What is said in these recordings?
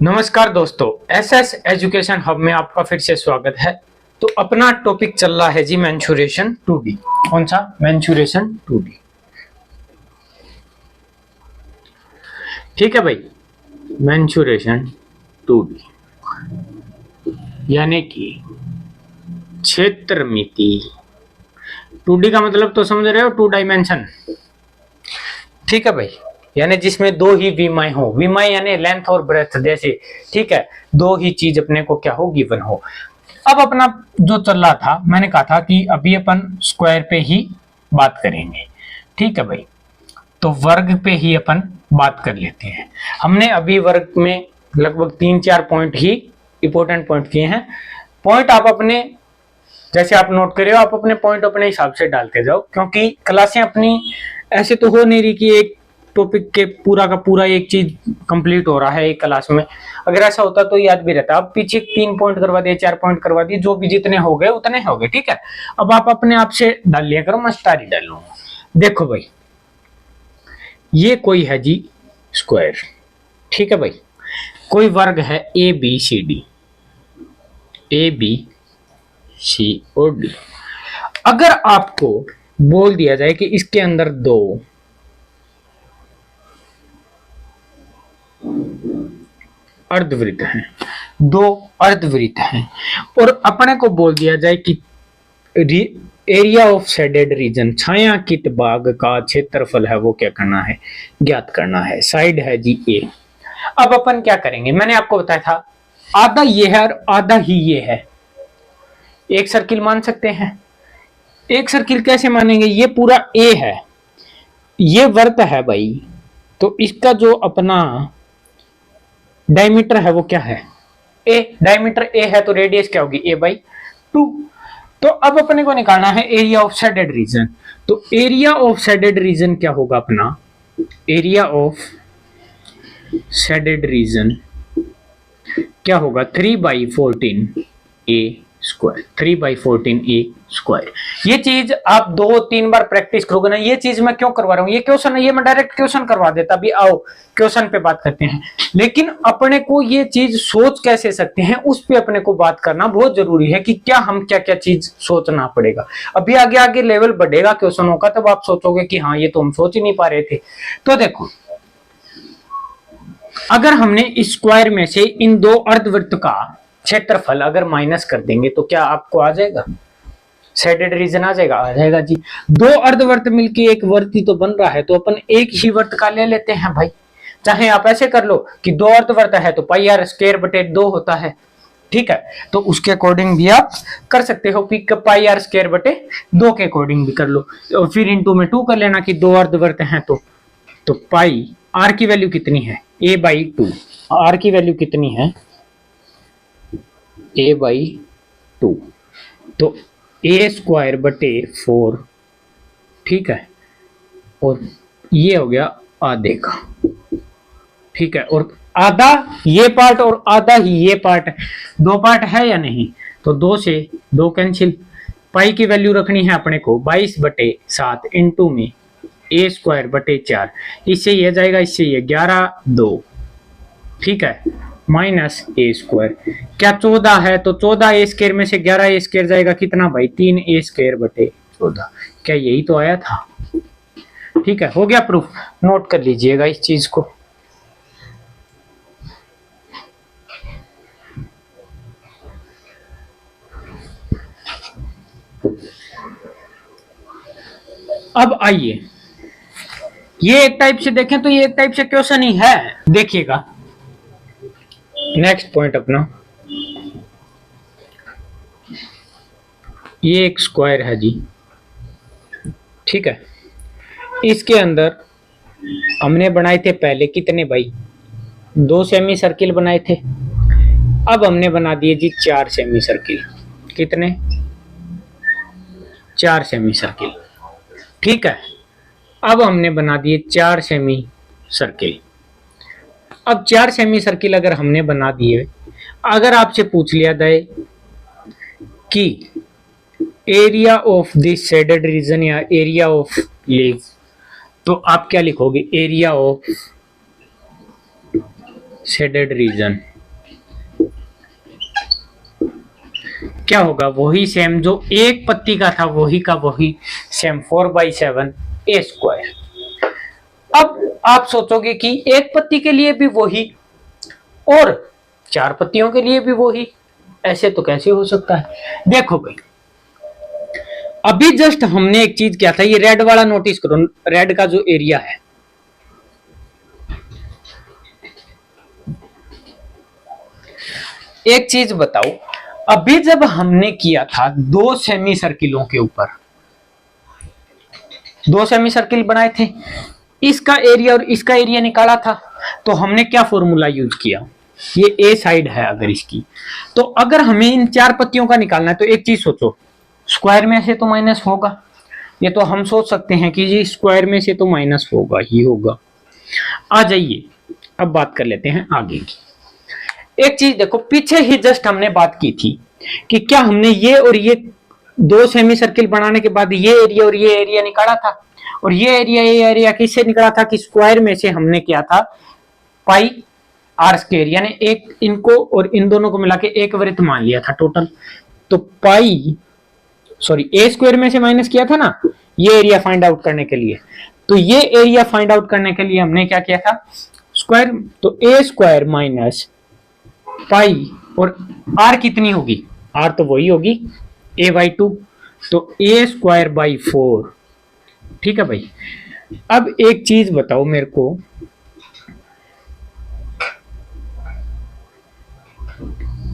नमस्कार दोस्तों, SS education hub में आपका फिर से स्वागत है। तो अपना टॉपिक चल रहा है जी मेंसुरेशन 2D। कौन सा? Mensuration 2D। ठीक है भाई, मेंसुरेशन 2D यानी कि क्षेत्रमिति। 2D का मतलब तो समझ रहे हो, 2 डायमेंशन। ठीक है भाई, यानी जिसमें दो ही विमाएं हो। विमाएं यानी लेंथ और ब्रेथ जैसे, ठीक है, दो ही चीज अपने को क्या हो, गिवन हो। अब अपना जो चल रहा था, मैंने कहा था कि अभी अपन स्क्वायर पे ही बात करेंगे। ठीक है भाई, तो वर्ग पे ही अपन बात कर लेते हैं। हमने अभी वर्ग में लगभग 3-4 पॉइंट ही इंपॉर्टेंट पॉइंट किए हैं। पॉइंट आप अपने जैसे आप नोट करिए, आप अपने पॉइंट अपने हिसाब से डालते जाओ, क्योंकि क्लासें अपनी ऐसे तो हो नहीं रही कि एक टॉपिक के पूरा का पूरा एक चीज कंप्लीट हो रहा है एक क्लास में। अगर ऐसा होता तो याद भी रहता। अब पीछे 3 पॉइंट करवा दिए, 4 पॉइंट करवा दिए, जो भी जितने हो गए उतने हो गए। ठीक है, अब आप अपने आप से डाल लिया करो, मैं स्टार ही डाल लूंगा। देखो भाई, ये कोई है जी स्क्वायर। ठीक है भाई, कोई वर्ग है A B C D, A B C और डी। अगर आपको बोल दिया जाए कि इसके अंदर दो अर्धवृत्त हैं, दो अर्धवृत्त हैं, और अपने को बोल दिया जाए कि एरिया ऑफ शेडेड रीजन, छायांकित भाग का क्षेत्रफल है वो क्या करना है, ज्ञात करना है। साइड है जी ए। अब अपन क्या करेंगे, मैंने आपको बताया था आधा ये है और आधा ही ये है। एक सर्किल मान सकते हैं। एक सर्किल कैसे मानेंगे, ये पूरा ए है, ये वर्त है भाई, तो इसका जो अपना डायमीटर है वो क्या है, ए। डायमीटर ए है तो रेडियस क्या होगी, a/2। तो अब अपने को निकालना है एरिया ऑफ शेडेड रीजन। तो एरिया ऑफ शेडेड रीजन क्या होगा अपना, एरिया ऑफ शेडेड रीजन क्या होगा, 3/14 a स्क्वायर, 3/14 a स्क्वायर। ये चीज आप 2-3 बार प्रैक्टिस करोगे ना। ये चीज मैं क्यों करवा रहा हूँ, ये क्वेश्चन है, ये मैं डायरेक्ट क्वेश्चन करवा देता। अभी आओ क्वेश्चन पे बात करते हैं, लेकिन अपने को ये चीज सोच कैसे सकते हैं उस पे अपने को बात करना बहुत जरूरी है कि क्या हम क्या क्या चीज सोचना पड़ेगा। अभी आगे आगे लेवल बढ़ेगा क्वेश्चनों का, तब आप सोचोगे कि हाँ ये तो हम सोच ही नहीं पा रहे थे। तो देखो, अगर हमने इस स्क्वायर में से इन दो अर्धवृत्त का क्षेत्रफल अगर माइनस कर देंगे तो क्या आपको आ जाएगा, शेडेड रीजन आ जाएगा? आ जाएगा जी। दो अर्धवृत्त मिलके एक वर्त ही तो बन रहा है, तो अपन एक ही वर्त का ले लेते हैं भाई। चाहे आप ऐसे कर लो कि दो अर्धवृत्त है तो पाई आर स्क्वायर बटे 2 होता है। ठीक है, तो उसके अकॉर्डिंग भी आप कर सकते हो, पाई आर स्क्वायर बटे 2 के अकॉर्डिंग भी कर लो, और फिर इंटू में 2 कर लेना कि दो अर्धवृत्त हैं तो पाई आर की वैल्यू कितनी है, a/2। आर की वैल्यू कितनी है, a/2, तो a स्क्वायर बटे 4। ठीक है, और ये हो गया आधे का। ठीक है, और आधा ये पार्ट और आधा ही ये पार्ट, दो पार्ट है या नहीं, तो 2 से 2 कैंसिल। पाई की वैल्यू रखनी है अपने को 22/7 इंटू में a स्क्वायर बटे 4। इससे ये जाएगा, इससे ये 11/2। ठीक है, माइनस a स्क्वायर, क्या 14 है तो 14 a स्क्वायर में से 11 a स्क्वायर जाएगा कितना भाई, 3 a स्क्वायर बटे 14। क्या यही तो आया था? ठीक है, हो गया प्रूफ। नोट कर लीजिएगा इस चीज को। अब आइए, ये एक टाइप से देखें तो ये एक टाइप से क्वेश्चन ही है। देखिएगा नेक्स्ट पॉइंट अपना, ये एक स्क्वायर है जी। ठीक है, इसके अंदर हमने बनाए थे पहले कितने भाई, 2 सेमी सर्किल बनाए थे। अब हमने बना दिए जी 4 सेमी सर्किल। कितने? 4 सेमी सर्किल। ठीक है, अब हमने बना दिए 4 सेमी सर्किल। अब 4 सेमी सर्किल अगर हमने बना दिए, अगर आपसे पूछ लिया जाए कि area of this shaded region या एरिया ऑफ लीव, तो आप क्या लिखोगे, एरिया ऑफ शेडेड रीजन क्या होगा, वही सेम जो एक पत्ती का था वही का वही सेम 4/7 ए स्क्वायर। अब आप सोचोगे कि एक पत्ती के लिए भी वही और 4 पत्तियों के लिए भी वही, ऐसे तो कैसे हो सकता है। देखो भाई, अभी जस्ट हमने एक चीज किया था, ये रेड वाला नोटिस करो, रेड का जो एरिया है, एक चीज बताओ, अभी जब हमने किया था 2 सेमी सर्किलों के ऊपर, 2 सेमी सर्किल बनाए थे, इसका एरिया और इसका एरिया निकाला था, तो हमने क्या फॉर्मूला यूज किया, ये ए साइड है अगर इसकी, तो अगर हमें इन 4 पत्तियों का निकालना है तो एक चीज सोचो, स्क्वायर में से तो माइनस होगा, ये तो हम सोच सकते हैं कि जी स्क्वायर में से तो माइनस होगा ही होगा। आ जाइए अब बात कर लेते हैं आगे की। एक चीज देखो, पीछे ही जस्ट हमने बात की थी कि क्या हमने ये और ये 2 सेमी सर्किल बनाने के बाद ये एरिया और ये एरिया निकाला था, और ये एरिया किससे निकाला था कि स्क्वायर में से हमने किया था पाई आर स्क्वायर, यानी एक इनको और इन दोनों को मिला के एक वृत्त मान लिया था टोटल, तो पाई सॉरी ए स्क्वायर में से माइनस किया था ना ये एरिया फाइंड आउट करने के लिए, तो ये एरिया फाइंड आउट करने के लिए हमने क्या किया था, स्क्वायर, तो ए स्क्वायर माइनस पाई, और आर कितनी होगी, आर तो वही होगी a/2, तो ए स्क्वायर बाई 4। ठीक है भाई, अब एक चीज बताओ मेरे को,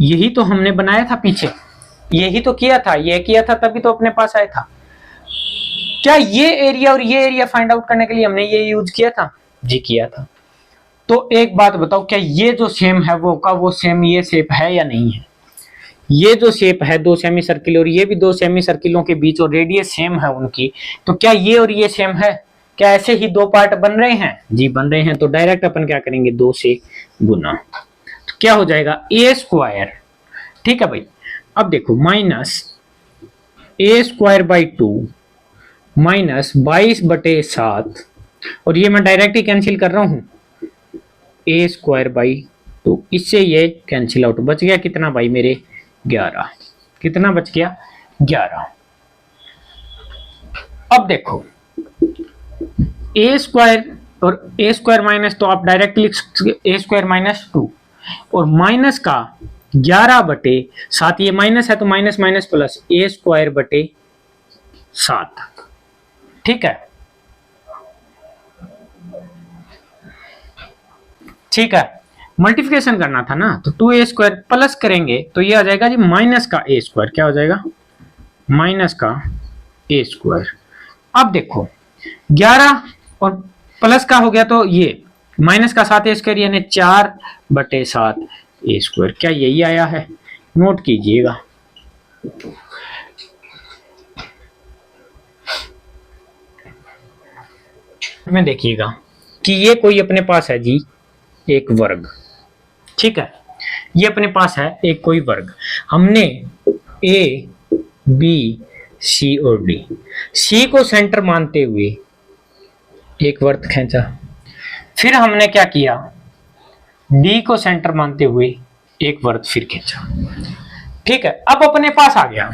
यही तो हमने बनाया था पीछे, यही तो किया था, ये किया था तभी तो अपने पास आया था। क्या ये एरिया और ये एरिया फाइंड आउट करने के लिए हमने ये यूज किया था, जी किया था। तो एक बात बताओ, क्या ये जो सेम है वो का वो सेम ये शेप है या नहीं है, ये जो शेप है 2 सेमी सर्किल और ये भी 2 सेमी सर्किलों के बीच और रेडियस सेम है उनकी, तो क्या ये और ये सेम है, क्या ऐसे ही 2 पार्ट बन रहे हैं, जी बन रहे हैं, तो डायरेक्ट अपन क्या करेंगे 2 से गुना, तो क्या हो जाएगा ए स्क्वायर। ठीक है भाई, अब देखो minus A square by 2 minus 22/7, और ये मैं डायरेक्ट ही कैंसिल कर रहा हूं, ए स्क्वायर बाई 2, इससे ये कैंसिल आउट, बच गया कितना भाई मेरे 11, कितना बच गया 11। अब देखो ए स्क्वायर और ए स्क्वायर माइनस, तो आप डायरेक्ट लिख सकते ए स्क्वायर माइनस 2, और माइनस का 11/7, ये माइनस है तो माइनस माइनस प्लस ए स्क्वायर बटे 7। ठीक है, ठीक है, मल्टीप्लिकेशन करना था ना, तो 2a स्क्वायर प्लस करेंगे तो ये आ जाएगा जी माइनस का ए स्क्वायर, क्या हो जाएगा माइनस का ए स्क्वायर। अब देखो 11 और प्लस का हो गया तो ये माइनस का 7 ए स्क्वायर, यानी 4/7 ए स्क्वायर, क्या यही आया है, नोट कीजिएगा। में देखिएगा कि ये कोई अपने पास है जी एक वर्ग, ठीक है, ये अपने पास है एक कोई वर्ग, हमने ए बी सी और डी, सी को सेंटर मानते हुए एक वर्ग खींचा, फिर हमने क्या किया डी को सेंटर मानते हुए एक वर्ग फिर खींचा। ठीक है, अब अपने पास आ गया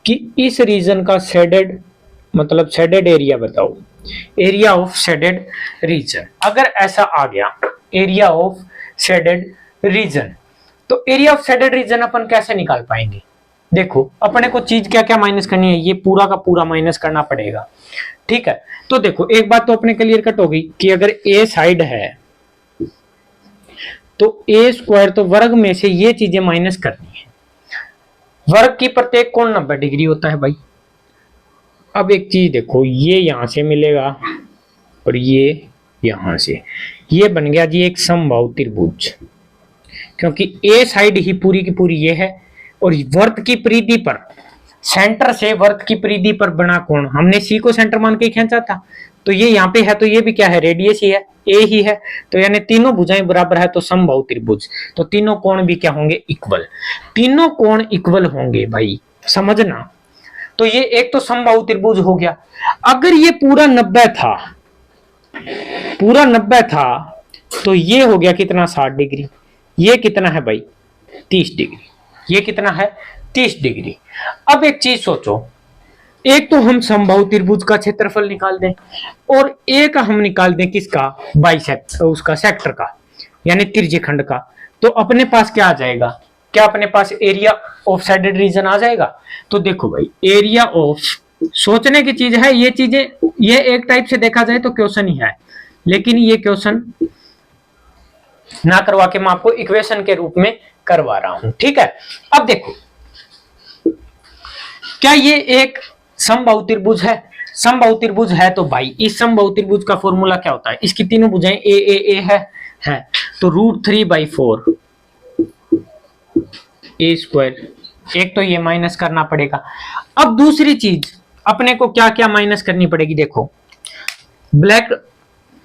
कि इस रीजन का शेडेड मतलब शेडेड एरिया बताओ, एरिया ऑफ शेडेड रीजन। अगर ऐसा आ गया एरिया ऑफ शेडेड रीजन, तो एरिया ऑफ शेडेड रीजन अपन कैसे निकाल पाएंगे, देखो अपने को चीज क्या क्या माइनस करनी है, ये पूरा का पूरा माइनस करना पड़ेगा। ठीक है, तो देखो एक बात तो अपने क्लियर कट होगी कि अगर ए साइड है तो ए स्क्वायर, तो वर्ग में से ये चीजें माइनस करनी है, वर्ग की प्रत्येक कोण 90 डिग्री होता है भाई। अब एक चीज देखो, ये यहां से मिलेगा और ये यहां से, ये बन गया जी एक समबाहु त्रिभुज, क्योंकि ए साइड ही पूरी की पूरी ये है, और वर्त की परिधि पर सेंटर से वर्त की परिधि पर बना कोण हमने सी को सेंटर मान के खींचा था, तो ये यहाँ पे है तो ये भी क्या है रेडियस ही है, ए ही है, तो यानी तीनों भुजाएं बराबर है तो समबाहु त्रिभुज, तो तीनों कोण भी क्या होंगे इक्वल, तीनों कोण इक्वल होंगे भाई, समझना। तो ये एक तो समबाहु त्रिभुज हो गया। अगर ये पूरा 90 था, पूरा 90 था, तो ये हो गया कितना 60 डिग्री, ये कितना है भाई 30 डिग्री, ये कितना है 30 डिग्री। अब एक चीज सोचो, एक तो हम समबाहु त्रिभुज का क्षेत्रफल निकाल दें और एक हम निकाल दें किसका, बाइसेक्टर, उसका सेक्टर का यानी त्रिज्यखंड का, तो अपने पास क्या आ जाएगा, क्या अपने पास एरिया ऑफ साइडेड रीजन आ जाएगा। तो देखो भाई, एरिया ऑफ, सोचने की चीज है ये चीजें, ये एक टाइप से देखा जाए तो क्वेश्चन ही है, लेकिन ये क्वेश्चन ना करवा के मैं आपको इक्वेशन के रूप में करवा रहा हूं, ठीक है। अब देखो, क्या ये एक समबाहु त्रिभुज है, समबाहु त्रिभुज है तो भाई इस समबाहु त्रिभुज का फॉर्मूला क्या होता है, इसकी तीनों भुजाएं ए है तो √3/4 ए स्क्वायर, एक तो ये माइनस करना पड़ेगा। अब दूसरी चीज अपने को क्या क्या माइनस करनी पड़ेगी, देखो ब्लैक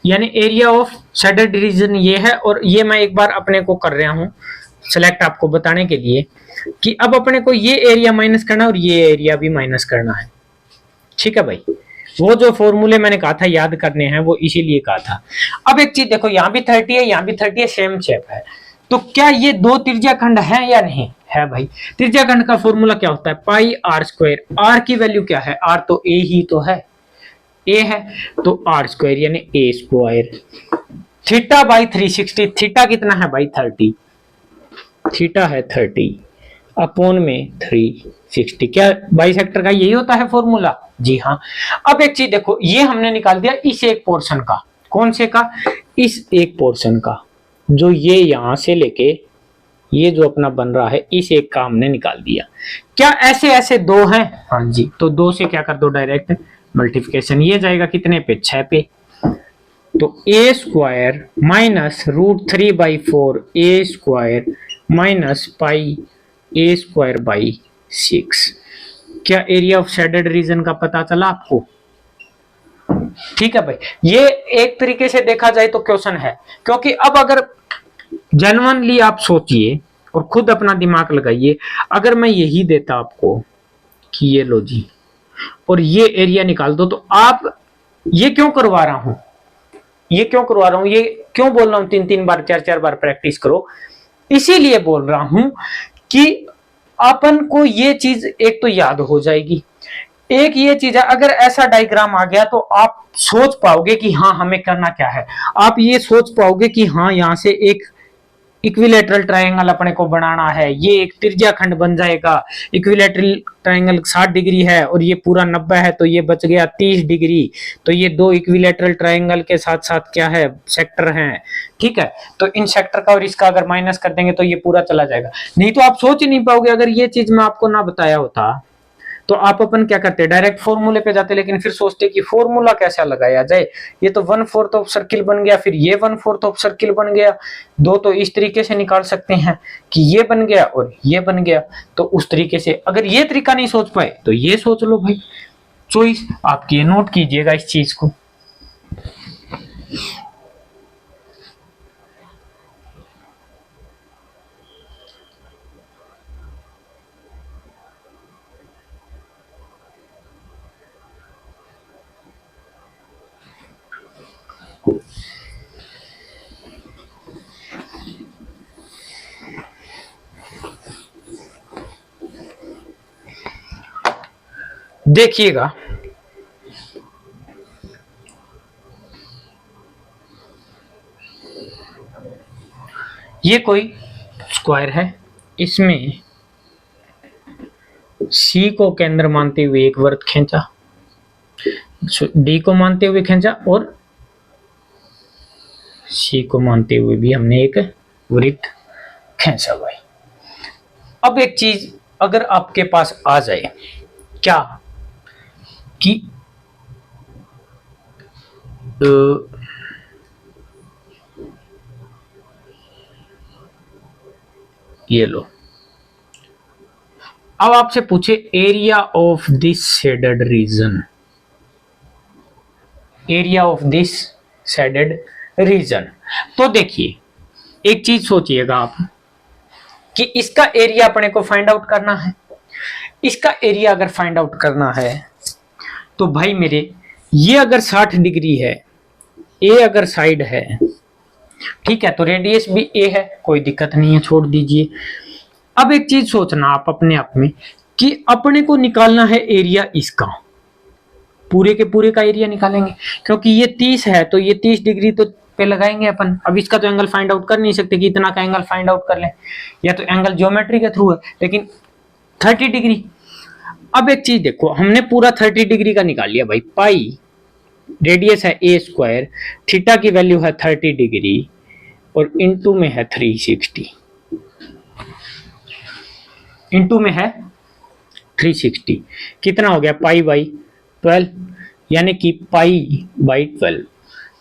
यानी एरिया ऑफ शेडेड रीजन ये है, और ये मैं एक बार अपने को कर रहा हूं सेलेक्ट आपको बताने के लिए कि अब अपने को ये एरिया माइनस करना है और ये एरिया भी माइनस करना है, ठीक है भाई। वो जो फॉर्मूले मैंने कहा था याद करने हैं वो इसीलिए कहा था। अब एक चीज देखो, यहाँ भी 30 है, यहाँ भी 30 है, सेम शेप है, तो क्या ये दो त्रिज्याखंड है या नहीं है भाई। त्रिज्याखंड का फॉर्मूला क्या होता है, पाई आर स्क्वायर, आर की वैल्यू क्या है, आर तो ए ही तो है, ए है तो आर स्क्वायर यानी ए स्क्वायर, थीटा बाई 360, थीटा कितना है भाई 30, थीटा है 30 अपॉन में 360, क्या बाइसेक्टर का यही होता है फॉर्मूला, जी हाँ। अब एक चीज देखो, ये हमने निकाल दिया इस एक पोर्शन का, कौन से का, इस एक पोर्शन का, जो ये यहां से लेके ये जो अपना बन रहा है इस एक का हमने निकाल दिया। क्या ऐसे ऐसे दो हैं, हाँ जी, तो दो से क्या कर दो डायरेक्ट मल्टीप्लिकेशन, ये जाएगा कितने पे, 6 पे, तो A square minus √3/4 A square minus pi A square by 6। क्या एरिया ऑफ शेडेड रीजन का पता चला आपको, ठीक है भाई। ये एक तरीके से देखा जाए तो क्वेश्चन है, क्योंकि अब अगर जेन्युइनली आप सोचिए और खुद अपना दिमाग लगाइए, अगर मैं यही देता आपको कि ये लो जी और ये एरिया निकाल दो, तो आप ये क्यों करवा रहा हूं, ये क्यों करवा रहा हूं, ये क्यों बोल रहा हूं 3-3 बार 4-4 बार प्रैक्टिस करो, इसीलिए बोल रहा हूं कि अपन को ये चीज एक तो याद हो जाएगी, एक ये चीज है अगर ऐसा डायग्राम आ गया तो आप सोच पाओगे कि हाँ हमें करना क्या है, आप ये सोच पाओगे कि हाँ यहां से एक इक्विलेटरल ट्रायंगल अपने को बनाना है, ये एक त्रिज्याखंड बन जाएगा, इक्विलेटरल ट्रायंगल 60 डिग्री है और ये पूरा 90 है, तो ये बच गया 30 डिग्री, तो ये दो इक्विलेटरल ट्रायंगल के साथ साथ क्या है, सेक्टर हैं, ठीक है। तो इन सेक्टर का और इसका अगर माइनस कर देंगे तो ये पूरा चला जाएगा, नहीं तो आप सोच ही नहीं पाओगे। अगर ये चीज मैं आपको ना बताया होता तो आप अपन क्या करते, डायरेक्ट फॉर्मूले पे जाते, लेकिन फिर सोचते कि फॉर्मूला कैसा लगाया जाए, ये तो 1/4 ऑफ सर्किल बन गया, फिर ये 1/4 ऑफ सर्किल बन गया, दो तो इस तरीके से निकाल सकते हैं कि ये बन गया और ये बन गया, तो उस तरीके से अगर ये तरीका नहीं सोच पाए तो ये सोच लो भाई, चॉइस आपकी, नोट कीजिएगा इस चीज को। देखिएगा, ये कोई स्क्वायर है, इसमें सी को केंद्र मानते हुए एक वृत्त खींचा, डी को मानते हुए खींचा और सी को मानते हुए भी हमने एक वृत्त खींचा भाई। अब एक चीज अगर आपके पास आ जाए, क्या कि ये लो, अब आपसे पूछे area of this shaded region, area of this shaded region, तो देखिए एक चीज सोचिएगा आप कि इसका एरिया अपने को फाइंड आउट करना है, इसका एरिया अगर फाइंड आउट करना है तो भाई मेरे ये अगर 60 डिग्री है, ए अगर साइड है, ठीक है, तो रेडियस भी ए है, कोई दिक्कत नहीं है, छोड़ दीजिए। अब एक चीज सोचना आप अपने आप में कि अपने को निकालना है एरिया इसका, पूरे के पूरे का एरिया निकालेंगे, क्योंकि ये 30 है तो ये 30 डिग्री तो पे लगाएंगे अपन। अब इसका तो एंगल फाइंड आउट कर नहीं सकते कि इतना का एंगल फाइंड आउट कर लें, या तो एंगल ज्योमेट्री के थ्रू है, लेकिन 30 डिग्री। अब एक चीज देखो, हमने पूरा 30 डिग्री का निकाल लिया भाई, पाई रेडियस है ए स्क्वायर, थीटा की वैल्यू है 30 डिग्री और इनटू में है 360, इनटू में है 360, कितना हो गया पाई बाई 12, यानी कि पाई बाई 12।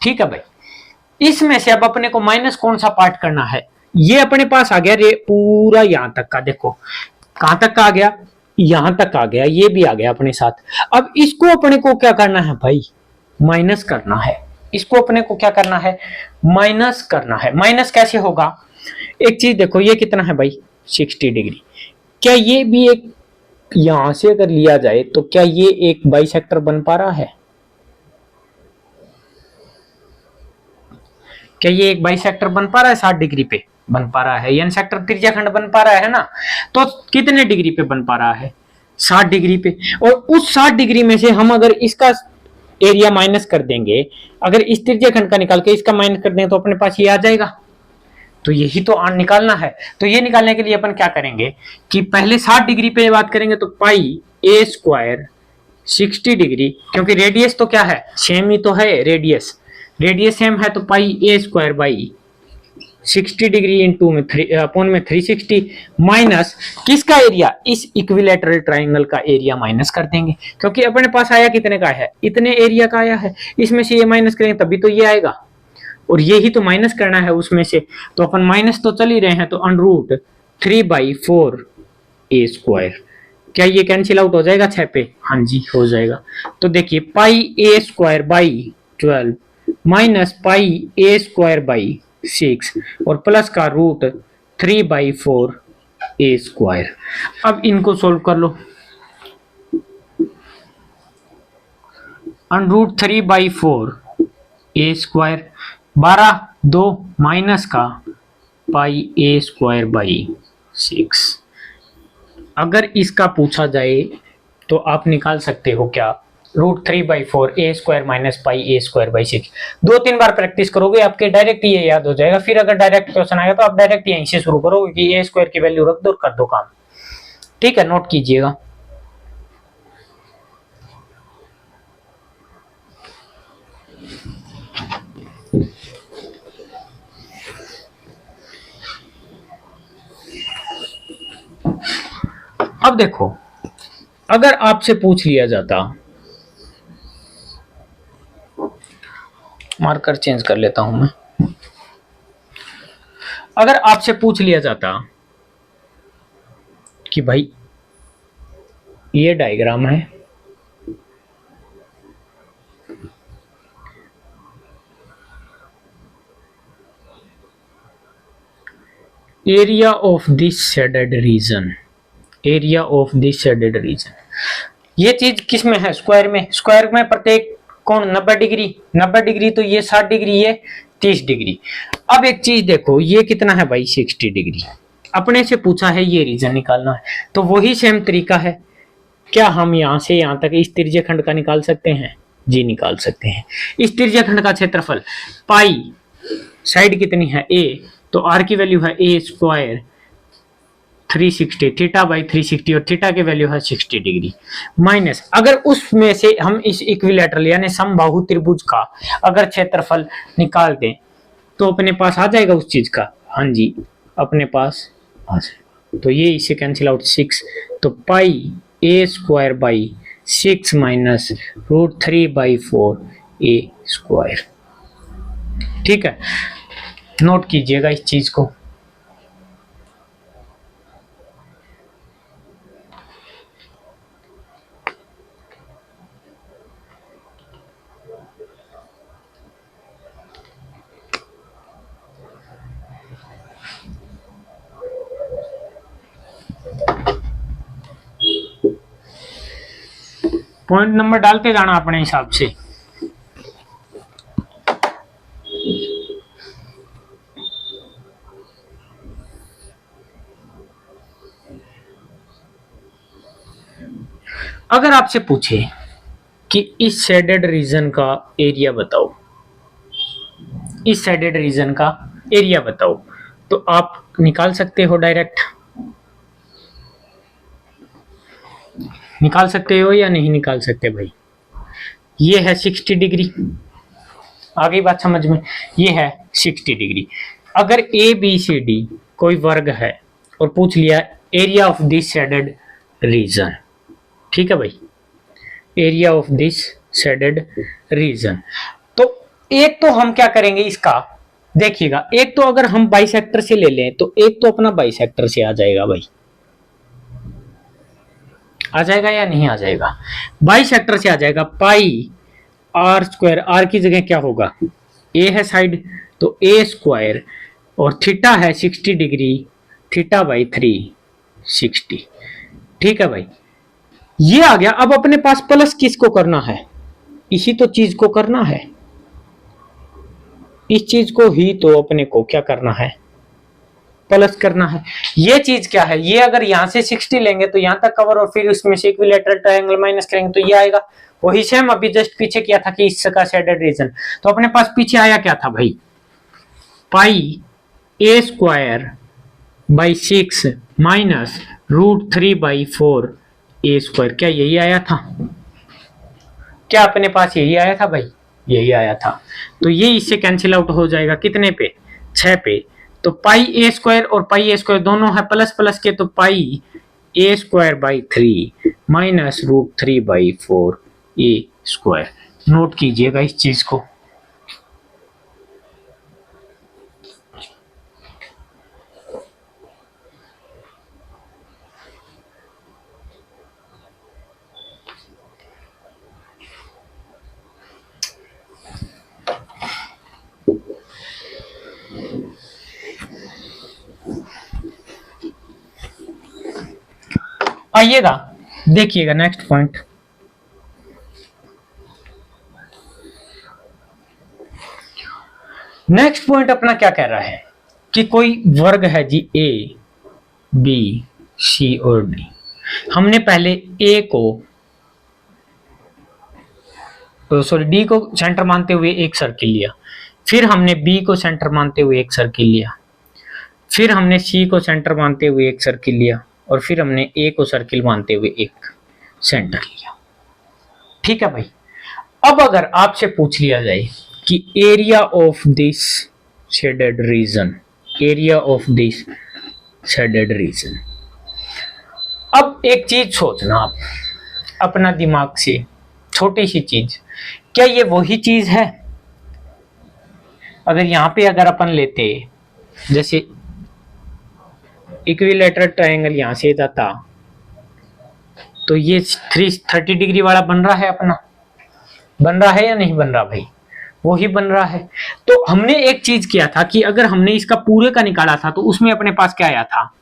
ठीक है भाई, इसमें से अब अपने को माइनस कौन सा पार्ट करना है, ये अपने पास आ गया रे पूरा यहां तक का, देखो कहां तक का आ गया, यहां तक आ गया, ये भी आ गया अपने साथ। अब इसको अपने को क्या करना है भाई, माइनस करना है, इसको अपने को क्या करना है, माइनस करना है। माइनस कैसे होगा, एक चीज देखो, ये कितना है भाई 60 डिग्री, क्या ये भी एक, यहां से अगर लिया जाए तो क्या ये एक बाइसेक्टर बन पा रहा है, क्या ये एक बाइसेक्टर बन पा रहा है, 60 डिग्री पे बन पा रहा है, यानी सेक्टर त्रिज्याखंड बन पा रहा है ना, तो कितने डिग्री पे बन पा रहा है, 60 डिग्री पे। और उस 60 डिग्री में से हम अगर इसका एरिया माइनस कर देंगे, अगर इस त्रिज्याखंड का निकाल के इसका माइनस कर देंगे तो अपने पास ये आ जाएगा, तो यही तो निकालना है। तो ये निकालने के लिए अपन क्या करेंगे कि पहले 60 डिग्री पे बात करेंगे, तो पाई ए स्क्वायर 60 डिग्री, क्योंकि रेडियस तो क्या है, सेम ही तो है, रेडियस रेडियस सेम है, तो pi A square by 60 degree into में अपॉन में 360 माइनस किसका एरिया, इस इक्विलेटरल ट्राइंगल का एरिया माइनस कर देंगे, क्योंकि अपने पास आया कितने का है, इतने एरिया का आया है, इसमें से ये माइनस करेंगे तभी तो ये आएगा, और ये ही तो माइनस करना है उसमें से, तो अपन माइनस तो चल ही रहे हैं, तो अंडर 3/4 ए स्क्वायर, क्या ये कैंसिल आउट हो जाएगा 6 पे, हाँ जी हो जाएगा। तो देखिए pi A square by 12 minus pi A square by 6 और प्लस का √3/4 ए स्क्वायर। अब इनको सोल्व कर लो, √3/4 ए स्क्वायर 12 2 माइनस का पाई ए स्क्वायर बाई 6। अगर इसका पूछा जाए तो आप निकाल सकते हो क्या, √3/4 A square minus pi A square by 6। 2-3 बार प्रैक्टिस करोगे आपके डायरेक्ट ये याद हो जाएगा, फिर अगर डायरेक्ट क्वेश्चन आएगा तो आप डायरेक्ट यहीं से शुरू करोगे कि ए स्क्वायर की वैल्यू रख दो, कर दो काम। ठीक है, नोट कीजिएगा। अब देखो, अगर आपसे पूछ लिया जाता, मार्कर चेंज कर लेता हूं मैं, अगर आपसे पूछ लिया जाता कि भाई ये डायग्राम है, area of this shaded region, area of this shaded region, ये चीज किस में है, स्क्वायर में, स्क्वायर में प्रत्येक कौन 90 डिग्री, 90 डिग्री, तो ये 60 डिग्री, ये 30 डिग्री। अब एक चीज देखो, ये कितना है भाई 60 डिग्री, अपने से पूछा है ये रीजन निकालना है, तो वही सेम तरीका है, क्या हम यहां से यहां तक इस त्रिज्याखंड का निकाल सकते हैं, जी निकाल सकते हैं। इस त्रिज्याखंड का क्षेत्रफल पाई, साइड कितनी है a, तो r की वैल्यू है a स्क्वायर 360, थीटा बाई 360, और थीटा की वैल्यू है 60 डिग्री, माइनस अगर उसमें से हम इस इक्विलेटरल यानी समबाहु त्रिभुज का अगर क्षेत्रफल निकाल दें तो अपने पास आ जाएगा उस चीज का, हाँ जी अपने पास आ जाएगा। तो ये इससे कैंसिल आउट 6, तो pi A square by 6 minus √3/4 A square. ठीक है, नोट कीजिएगा इस चीज को। पॉइंट नंबर डालते जाना अपने हिसाब से। अगर आपसे पूछे कि इस शेडेड रीजन का एरिया बताओ, इस शेडेड रीजन का एरिया बताओ, तो आप निकाल सकते हो डायरेक्ट, निकाल सकते हो या नहीं निकाल सकते भाई? ये है 60 डिग्री, आ गई बात समझ में? ये है 60 डिग्री। अगर ए बी सी डी कोई वर्ग है और पूछ लिया area of this shaded region, ठीक है भाई, area of this shaded region, तो एक तो हम क्या करेंगे इसका, देखिएगा, एक तो अगर हम बाइसेक्टर से ले लें तो एक तो अपना बाइसेक्टर से आ जाएगा भाई, आ जाएगा या नहीं आ जाएगा? बाइसेक्टर से आ जाएगा, पाई आर स्क्वायर, आर की जगह क्या होगा, ए है साइड, तो ए स्क्वायर, और थीटा है 60 डिग्री, थीटा बाई 3 60, ठीक है भाई, ये आ गया। अब अपने पास प्लस किसको करना है, इसी तो चीज को करना है, इस चीज को ही तो अपने को क्या करना है, प्लस करना है। ये चीज क्या है, ये अगर यहां से 60 लेंगे तो यहां तक कवर, और फिर उसमें से इक्विलैटरल ट्रायंगल माइनस करेंगे तो ये आएगा, वही सेम अभी जस्ट पीछे किया था कि इसका शेडेड रीजन, तो अपने पास पीछे आया क्या था भाई, pi A square by 6 minus √3/4 A square, क्या यही आया था? क्या अपने पास यही आया था भाई? यही आया था। तो ये इससे कैंसिल आउट हो जाएगा कितने पे, 6 पे। तो पाई ए स्क्वायर और पाई ए स्क्वायर दोनों है प्लस प्लस के, तो pi A square by 3 minus √3/4 A square. Note कीजिएगा इस चीज को। आइएगा देखिएगा नेक्स्ट पॉइंट, नेक्स्ट पॉइंट अपना क्या कह रहा है कि कोई वर्ग है जी ए बी सी और डी। हमने पहले ए को सॉरी डी को सेंटर मानते हुए एक सर्किल लिया, फिर हमने बी को सेंटर मानते हुए एक सर्किल लिया, फिर हमने सी को सेंटर मानते हुए एक सर्किल लिया, और फिर हमने ए को सर्किल मानते हुए एक सेंटर लिया, ठीक है भाई। अब अगर आपसे पूछ लिया जाए कि area of this shaded region, area of this shaded region, अब एक चीज सोचना आप अपना दिमाग से, छोटी सी चीज, क्या ये वही चीज है? अगर यहां पे अगर अपन लेते जैसे इक्विलैटरल ट्रायंगल यहां से जाता, तो ये 330 डिग्री वाला बन रहा है अपना, बन रहा है या नहीं बन रहा भाई? वही बन रहा है। तो हमने एक चीज किया था कि अगर हमने इसका पूरे का निकाला था तो उसमें अपने पास क्या आया था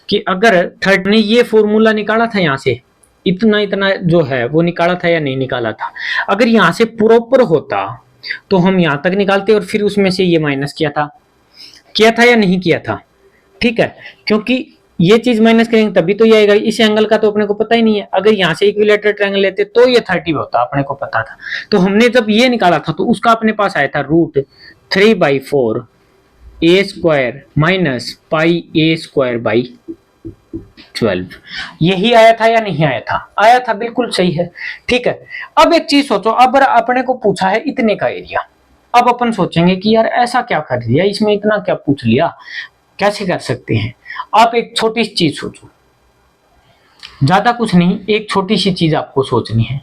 कि अगर 30 ने ये फॉर्मूला निकाला था, यहां से इतना इतना जो है वो निकाला था या नहीं निकाला था? अगर यहां से प्रॉपर होता तो हम यहां तक निकालते और फिर उसमें से ये माइनस किया था या नहीं किया था? ठीक है, क्योंकि ये चीज माइनस करेंगे तभी तो ये आएगा। इस एंगल का तो अपने को पता ही नहीं है। अगर यहाँ से इक्विलैटरल ट्रायंगल लेते तो ये 30 होता, अपने को पता था। तो हमने जब ये निकाला था तो उसका अपने पास आया था √3/4 A square minus pi A square by 12। यही आया था या नहीं आया था? आया था, बिल्कुल सही है। ठीक है, अब एक चीज सोचो, अब अपने को पूछा है इतने का एरिया। अब अपन सोचेंगे कि यार ऐसा क्या कर दिया, इसमें इतना क्या पूछ लिया, कैसे कर सकते हैं? आप एक छोटी सी चीज सोचो, ज्यादा कुछ नहीं, एक छोटी सी चीज आपको सोचनी है।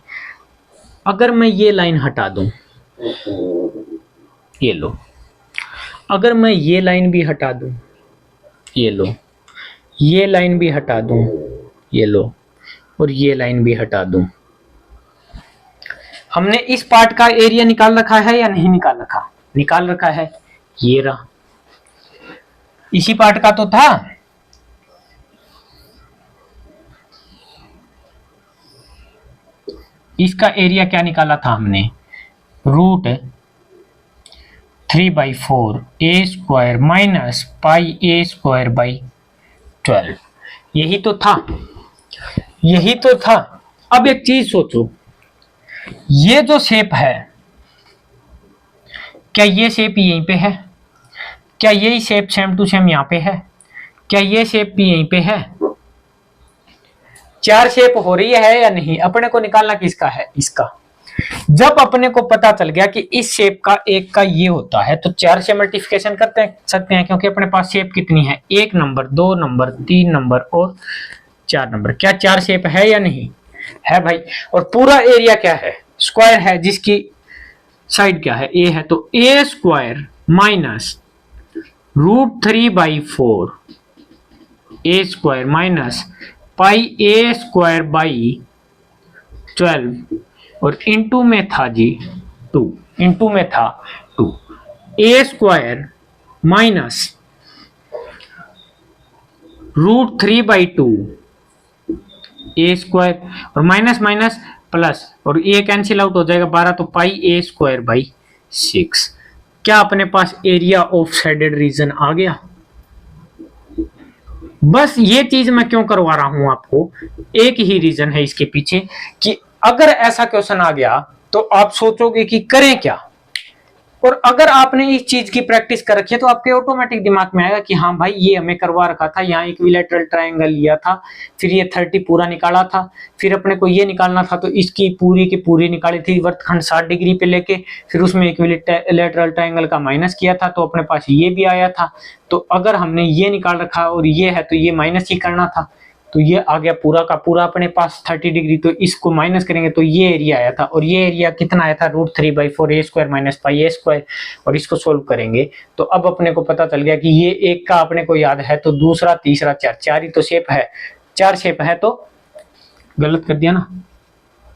अगर मैं ये लाइन हटा दूं, ये लो, अगर मैं ये लाइन भी हटा दूं, ये लो, ये लाइन भी हटा दूं, ये लो, और ये लाइन भी हटा दूं, हमने इस पार्ट का एरिया निकाल रखा है या नहीं निकाल रखा? निकाल रखा है, ये रहा, इसी पार्ट का तो था। इसका एरिया क्या निकाला था हमने? √3/4 A square minus pi A square by 12। यही तो था, यही तो था। अब एक चीज सोचो, ये जो शेप है, क्या ये शेप यहीं पे है? क्या यही शेप सेम टू सेम यहां पे है? क्या ये शेप भी यहीं पे है? चार शेप हो रही है या नहीं? अपने को निकालना किसका है? इसका। जब अपने को पता चल गया कि इस शेप का एक का ये होता है, तो चार से मल्टीप्लिकेशन करते सकते हैं, क्योंकि अपने पास शेप कितनी है? 1 नंबर, 2 नंबर, 3 नंबर और 4 नंबर। क्या चार शेप है या नहीं है भाई? और पूरा एरिया क्या है? स्क्वायर है, जिसकी साइड क्या है? ए है, तो A square minus √3/4 A square minus pi A square by 12 और इनटू में था जी 2, इनटू में था 2 ए स्क्वायर माइनस √3/2 ए स्क्वायर और माइनस माइनस प्लस और ये कैंसिल आउट हो जाएगा 12, तो पाई ए स्क्वायर बाई 6। क्या अपने पास एरिया ऑफ साइडेड रीजन आ गया? बस ये चीज मैं क्यों करवा रहा हूं आपको, एक ही रीजन है इसके पीछे, कि अगर ऐसा क्वेश्चन आ गया तो आप सोचोगे कि करें क्या। और अगर आपने इस चीज की प्रैक्टिस कर रखी है तो आपके ऑटोमेटिक दिमाग में आएगा कि हाँ भाई ये हमें करवा रखा था, यहाँ इक्विलैटरल ट्रायंगल लिया था, फिर ये 30 पूरा निकाला था, फिर अपने को ये निकालना था तो इसकी पूरी की पूरी निकाली थी वर्तखंड 60 डिग्री पे लेके, फिर उसमें इक्विलैटरल ट्रायंगल का माइनस किया था तो अपने पास ये भी आया था। तो अगर हमने ये निकाल रखा और ये है तो ये माइनस ही करना था, तो ये आ गया पूरा का पूरा अपने पास 30 डिग्री, तो इसको माइनस करेंगे तो ये एरिया आया था, और ये एरिया कितना आया था? √3/4 A square minus pi A square. और इसको सोल्व करेंगे तो अब अपने को पता चल गया कि ये एक का अपने को याद है, तो दूसरा तीसरा चार ही तो शेप है, 4 शेप है, तो गलत कर दिया ना।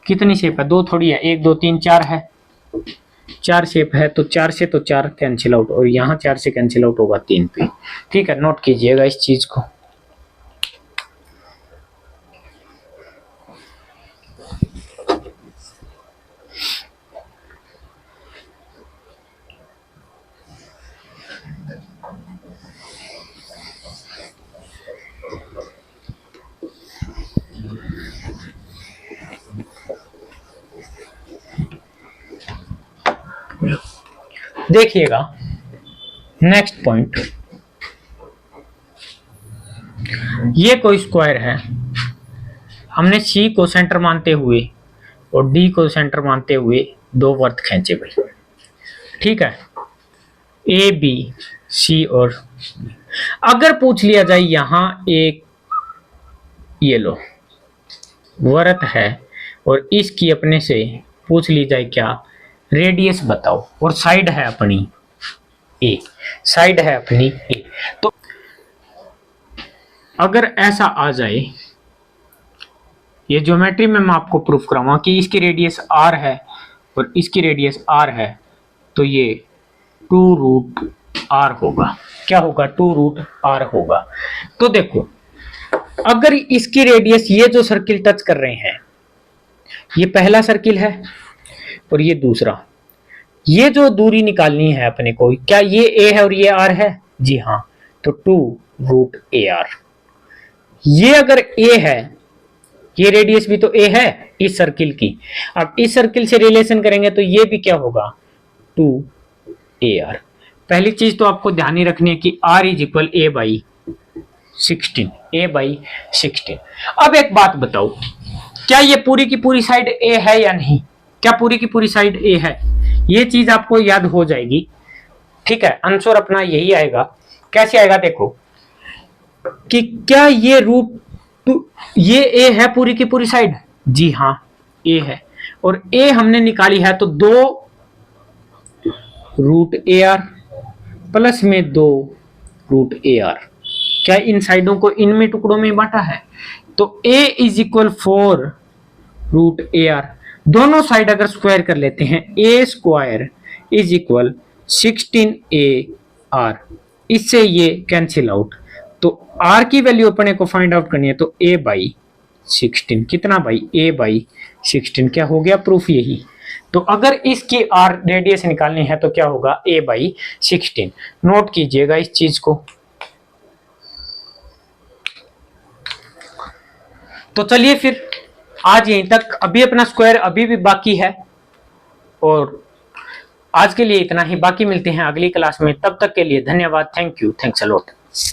कितनी शेप है? 2 थोड़ी है, 1 2 3 4 है, 4 शेप है, तो 4 से तो 4 कैंसिल आउट, और यहाँ 4 से कैंसिल आउट होगा 3 पे। ठीक है, नोट कीजिएगा इस चीज को। देखिएगा नेक्स्ट पॉइंट, ये कोई स्क्वायर है, हमने सी को सेंटर मानते हुए और डी को सेंटर मानते हुए 2 वर्त खींचे भाई। ठीक है, ए बी सी, और अगर पूछ लिया जाए यहां एक ये लो वर्त है और इसकी अपने से पूछ ली जाए क्या रेडियस बताओ, और साइड है अपनी ए, साइड है अपनी ए, तो अगर ऐसा आ जाए, ये ज्योमेट्री में मैं आपको प्रूफ कराऊंगा कि इसकी रेडियस r है और इसकी रेडियस r है, तो ये 2√r होगा। क्या होगा? 2√r होगा। तो देखो, अगर इसकी रेडियस, ये जो सर्किल टच कर रहे हैं, ये पहला सर्किल है और ये दूसरा, ये जो दूरी निकालनी है अपने को, क्या ये a है और ये r है? जी हाँ, तो 2√ar। ये अगर a है, ये रेडियस भी तो a है इस सर्किल की, अब इस सर्किल से रिलेशन करेंगे तो ये भी क्या होगा? 2ar। पहली चीज तो आपको ध्यान ही रखनी है कि r = a/16, a/16। अब एक बात बताओ, क्या ये पूरी की पूरी साइड a है या नहीं? क्या पूरी की पूरी साइड a है? ये चीज आपको याद हो जाएगी। ठीक है, आंसर अपना यही आएगा। कैसे आएगा? देखो कि क्या ये ये a है पूरी की पूरी साइड? जी हाँ, a है, और a हमने निकाली है तो 2√ar प्लस में 2√ar। क्या इन साइडों को इनमें टुकड़ों में बांटा है? तो a = 4√ar। दोनों साइड अगर स्क्वायर कर लेते हैं, a स्क्वायर = 16ar, इससे ये कैंसिल आउट, तो r की वैल्यू अपने को फाइंड आउट करनी है, तो a/16 कितना भाई? a/16। क्या हो गया प्रूफ? यही। तो अगर इसकी r रेडियस निकालनी है तो क्या होगा? a/16। नोट कीजिएगा इस चीज को। तो चलिए फिर आज यहीं तक, अभी अपना स्क्वायर अभी भी बाकी है, और आज के लिए इतना ही, बाकी मिलते हैं अगली क्लास में। तब तक के लिए धन्यवाद, thank you, thanks a lot.